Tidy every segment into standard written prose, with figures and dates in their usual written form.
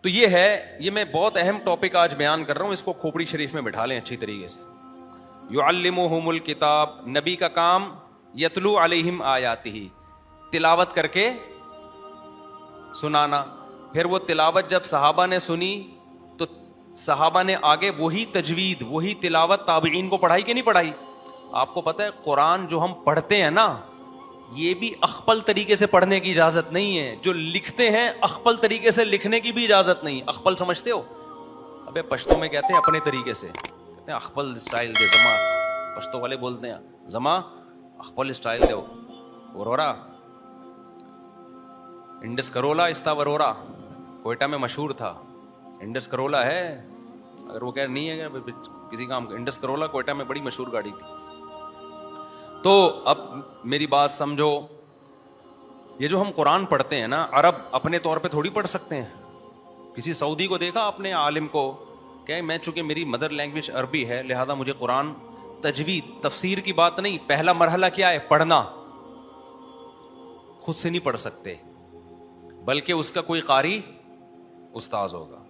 تو یہ ہے, یہ میں بہت اہم ٹاپک آج بیان کر رہا ہوں, اس کو کھوپڑی شریف میں بٹھا لیں اچھی طریقے سے. یعلمہم الکتاب, نبی کا کام یتلو علیہم آیاتہ, تلاوت کر کے سنانا. پھر وہ تلاوت جب صحابہ نے سنی تو صحابہ نے آگے وہی تجوید وہی تلاوت تابعین کو پڑھائی کہ نہیں پڑھائی؟ آپ کو پتہ ہے قرآن جو ہم پڑھتے ہیں نا, یہ بھی اخپل طریقے سے پڑھنے کی اجازت نہیں ہے. جو لکھتے ہیں اخپل طریقے سے لکھنے کی بھی اجازت نہیں. اخپل سمجھتے ہو؟ ابے پشتو میں کہتے ہیں اپنے طریقے سے, کہتے ہیں اخپل اسٹائل دے زما, پشتو والے بولتے ہیں زما اخپل اسٹائل دے ورورا انڈس کرولا استا ورورا, کوئٹہ میں مشہور تھا. انڈس کرولا ہے, اگر وہ کہہ نہیں ہے کسی کام کا, انڈس کرولا کوئٹہ میں بڑی مشہور گاڑی تھی. تو اب میری بات سمجھو, یہ جو ہم قرآن پڑھتے ہیں نا, عرب اپنے طور پہ تھوڑی پڑھ سکتے ہیں. کسی سعودی کو دیکھا اپنے عالم کو کہ میں چونکہ میری مدر لینگویج عربی ہے لہذا مجھے قرآن تجوید تفسیر کی بات نہیں, پہلا مرحلہ کیا ہے؟ پڑھنا. خود سے نہیں پڑھ سکتے بلکہ اس کا کوئی قاری استاذ ہوگا,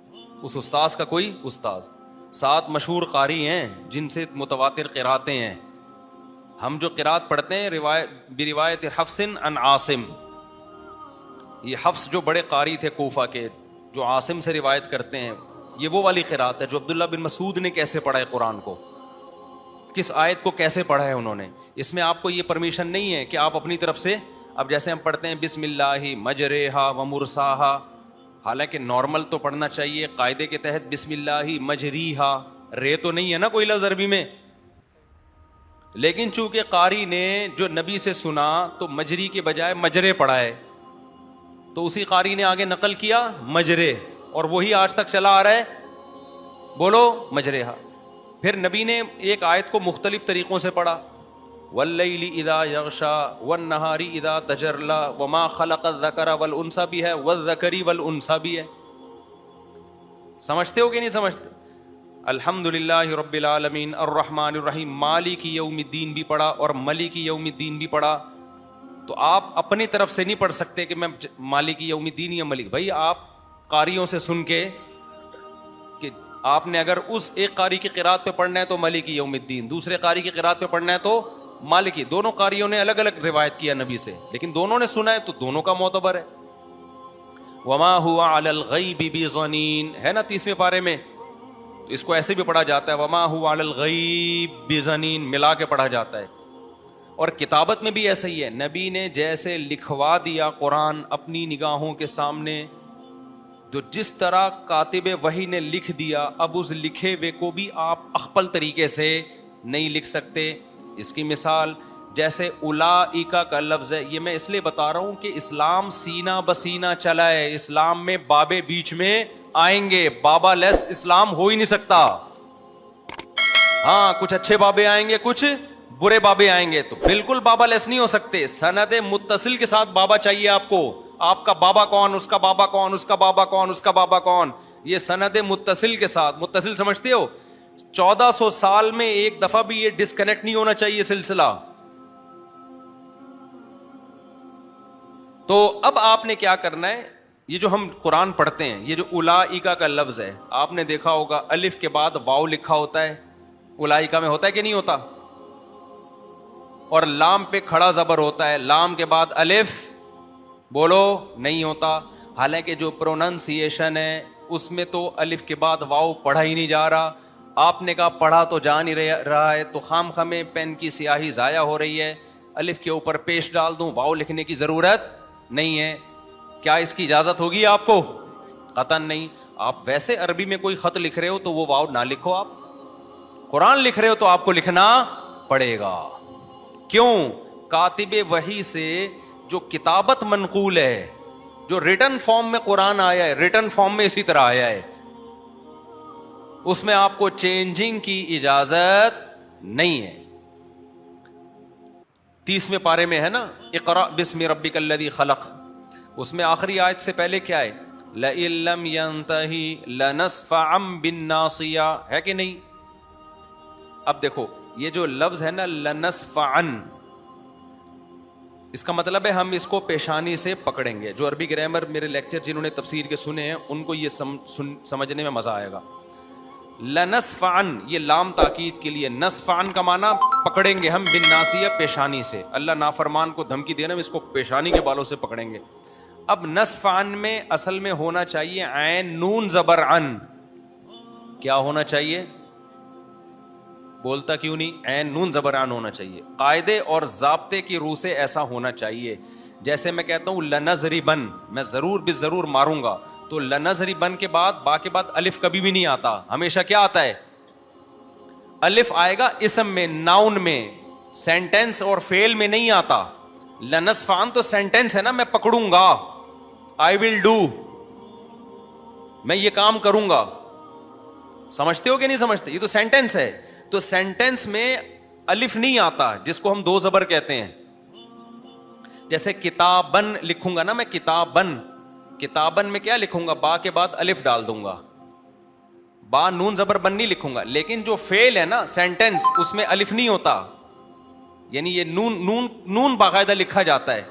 اس استاذ کا کوئی استاذ. 7 مشہور قاری ہیں جن سے متواتر قراتیں ہیں. ہم جو قرات پڑھتے ہیں روایت حفص عن عاصم, یہ حفص جو بڑے قاری تھے کوفہ کے, جو عاصم سے روایت کرتے ہیں, یہ وہ والی قرات ہے جو عبداللہ بن مسعود نے کیسے پڑھا ہے قرآن کو, کس آیت کو کیسے پڑھا ہے انہوں نے. اس میں آپ کو یہ پرمیشن نہیں ہے کہ آپ اپنی طرف سے, اب جیسے ہم پڑھتے ہیں بسم اللہ مجریہا و مرساہا, حالانکہ نارمل تو پڑھنا چاہیے قاعدے کے تحت بسم اللہ مجریہا, رے تو نہیں ہے نا کوئی لفظ عربی میں, لیکن چونکہ قاری نے جو نبی سے سنا تو مجری کے بجائے مجرے پڑھا ہے, تو اسی قاری نے آگے نقل کیا مجرے, اور وہی آج تک چلا آ رہا ہے, بولو مجریہا. پھر نبی نے ایک آیت کو مختلف طریقوں سے پڑھا, واللیل اذا یغشا والنہار اذا تجلی وما خلق الذکر والانثی بھی ہے, والذکر والانثی بھی ہے. سمجھتے ہو کہ نہیں سمجھتے؟ الحمدللہ رب العالمین الرحمن الرحیم, مالک یوم الدین بھی پڑھا اور ملک یوم الدین بھی پڑھا. تو آپ اپنی طرف سے نہیں پڑھ سکتے کہ میں مالک یوم الدین یا ملک. بھائی آپ قاریوں سے سن کے, کہ آپ نے اگر اس ایک قاری کی قرات پہ پڑھنا ہے تو مالک یوم الدین, دوسرے قاری کی قرات پہ پڑھنا ہے تو مالکی. دونوں قاریوں نے الگ الگ روایت کیا نبی سے, لیکن دونوں نے سنا ہے تو دونوں کا معتبر ہے. وما هو علی الغیب بضنین ہے نا 30ویں پارے میں, تو اس کو ایسے بھی پڑھا جاتا ہے وما هو علی الغیب بضنین, ملا کے پڑھا جاتا ہے. اور کتابت میں بھی ایسا ہی ہے, نبی نے جیسے لکھوا دیا قرآن اپنی نگاہوں کے سامنے, تو جس طرح کاتب وحی نے لکھ دیا, اب اس لکھے ہوئے کو بھی آپ اخپل طریقے سے نہیں لکھ سکتے. اس کی مثال جیسے اولئک کا لفظ ہے, یہ میں اس لیے بتا رہا ہوں کہ اسلام سینہ بسینہ چلا ہے. اسلام میں بابے بیچ میں آئیں گے, بابا لیس اسلام ہو ہی نہیں سکتا. ہاں کچھ اچھے بابے آئیں گے, کچھ برے بابے آئیں گے, تو بالکل بابا لیس نہیں ہو سکتے. سند متصل کے ساتھ بابا چاہیے آپ کو. آپ کا بابا کون, اس کا بابا کون, اس کا بابا کون, اس کا بابا کون, یہ سند متصل کے ساتھ. متصل سمجھتے ہو؟ 1400 سال میں ایک دفعہ بھی یہ ڈسکنیکٹ نہیں ہونا چاہیے سلسلہ. تو اب آپ نے کیا کرنا ہے, یہ جو ہم قرآن پڑھتے ہیں, یہ جو اولئک کا لفظ ہے, آپ نے دیکھا ہوگا الف کے بعد واو لکھا ہوتا ہے, اولئک میں ہوتا ہے کہ نہیں ہوتا, اور لام پہ کھڑا زبر ہوتا ہے, لام کے بعد الف بولو نہیں ہوتا. حالانکہ جو پروننسیشن ہے اس میں تو الف کے بعد واو پڑھا ہی نہیں جا رہا. آپ نے کہا پڑھا تو جا نہیں رہا ہے, تو خام خامے پین کی سیاہی ضائع ہو رہی ہے, الف کے اوپر پیش ڈال دوں, واو لکھنے کی ضرورت نہیں ہے. کیا اس کی اجازت ہوگی آپ کو؟ قطعاً نہیں. آپ ویسے عربی میں کوئی خط لکھ رہے ہو تو وہ واو نہ لکھو, آپ قرآن لکھ رہے ہو تو آپ کو لکھنا پڑے گا. کیوں؟ کاتب وحی سے جو کتابت منقول ہے, جو ریٹن فارم میں قرآن آیا ہے, ریٹن فارم میں اسی طرح آیا ہے, اس میں آپ کو چینجنگ کی اجازت نہیں ہے. 30ویں پارے میں ہے نا اقرأ بسم ربک الذی خلق, اس میں آخری آیت سے پہلے کیا ہے؟ لئن لم ينتهِ لنصفعا بالناصیہ, ہے کہ نہیں؟ اب دیکھو یہ جو لفظ ہے نا لنصفعا, اس کا مطلب ہے ہم اس کو پیشانی سے پکڑیں گے. جو عربی گرامر میرے لیکچر جنہوں نے تفسیر کے سنے ہیں ان کو یہ سمجھنے میں مزہ آئے گا. لنصفعن یہ لام تاکید کے لیے, نصفعن کا معنی پکڑیں گے ہم, بالناصیہ پیشانی سے. اللہ نافرمان کو دھمکی دینا ہم اس کو پیشانی کے بالوں سے پکڑیں گے. اب نصفعن میں اصل میں ہونا چاہیے عین نون زبر عن. کیا ہونا چاہیے؟ بولتا کیوں نہیں؟ عین نون زبر عن ہونا چاہیے. قاعدے اور ضابطے کی روح سے ایسا ہونا چاہیے. جیسے میں کہتا ہوں لنضربن, میں ضرور بضرور ماروں گا, تو لنضربن کے بعد با کے بعد الف کبھی بھی نہیں آتا. ہمیشہ کیا آتا ہے؟ الف آئے گا اسم میں, ناؤن میں, سینٹینس اور فعل میں نہیں آتا. لنصفعن تو سینٹینس ہے نا, میں پکڑوں گا, I will do, میں یہ کام کروں گا. سمجھتے ہو کہ نہیں سمجھتے؟ یہ تو سینٹینس ہے. تو سینٹینس میں الف نہیں آتا جس کو ہم دو زبر کہتے ہیں. جیسے کتابن لکھوں گا نا میں, کتابن, کتابن میں کیا لکھوں گا؟ با کے بعد الف ڈال دوں گا, با نون زبر بن نہیں لکھوں گا. لیکن جو فعل ہے نا سینٹینس, اس میں الف نہیں ہوتا, یعنی یہ نون باقاعدہ لکھا جاتا ہے.